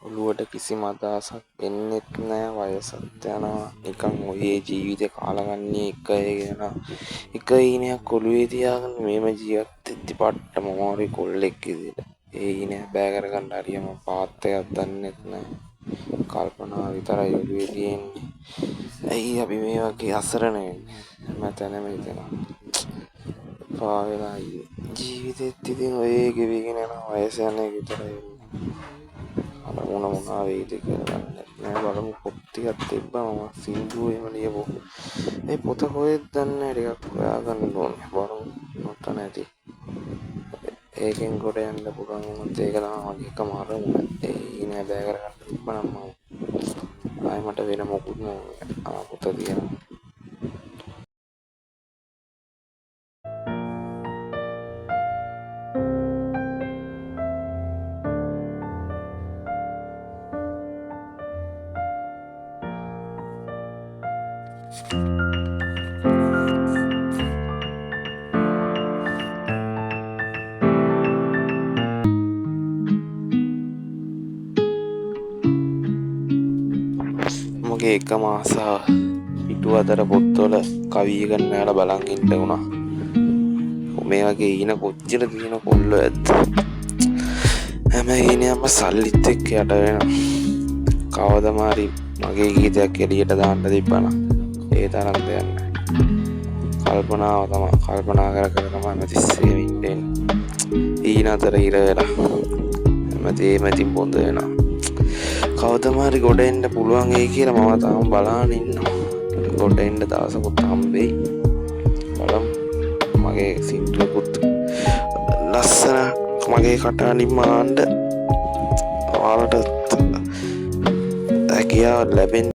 ඔළුවට කිසිම අදහසක් එන්නෙත් නෑ වයසත් යනවා නිකන් ඔය ජීවිතේ කාලගන්නේ එක ඊනයක් ඔළුවේ තියාගෙන මේම ජීවත් වෙද්දි පට්ටම මොරි කොල්ලෙක් විදියට ඒ ඊනේ බෑ කරගන්න හරියම පාත්තයක් දන්නෙත් නෑ කල්පනා විතරයි ඔළුවේ තියෙන්නේ ඇයි අපි මේ වගේ අසරණ වෙන්නේ හැමතැනම හිතෙනවා පාවෙලා ජීවිතෙත් ඉතින් ඔය ගෙවිගෙන යන වයස යන එක විතරයි අර මොනවා වෙයිද කියලා දන්නේ නැහැ බලමු පොත් ටිකක් තිබ්බා මම සින්දුව එහෙම ලියපො මේ පොත කොහෙද දන්නේ ටිකක් හොයාගන්න ඕනේ බලමු නොත නැති ඒකෙන් ගොඩ යන්න පුළුවන් වුණොත් ඒක තමයි මගේ එකම අරමුණ ඒ නෑ බෑ කරගන්න තිබ්බනම් මම ආයෙ මට වෙන මොකුත් නෑ පොත තියෙනවා මගේ එකම ආසාව පිටුවතර පොත්වල කවි ඉගෙන ගන්න බලන් ඉන්න වුණා. මේ වගේ ඊන කොච්චර තියෙන කොල්ලෝ ඇද්ද? හැම ඊනියම සල්ලිත් එක්ක යට වෙනවා. කවදම හරි මගේ ගීතයක් එළියට දාන්න තිබ්බනම් ඒ තරම් දෙයක් නැහැ. කල්පනාව තමයි කල්පනා කර කර තමයි මැතිස්සේ ඉන්නේ. ඊන අතර ඉර වෙලා හැමදේම ඉතින් බොඳ වෙනවා. කවදම හරි ගොඩ එන්න පුළුවන් වෙයි කියලා මම තාම බලාගෙන ඉන්නවා. ගොඩ එන්න දවසකුත් හම්බෙයි. බලමු. මගේ සින්දුවකුත් ලස්සන මගේ කටහඬින් මාන්න ඔයාලට හැකියාව ලැබෙන්න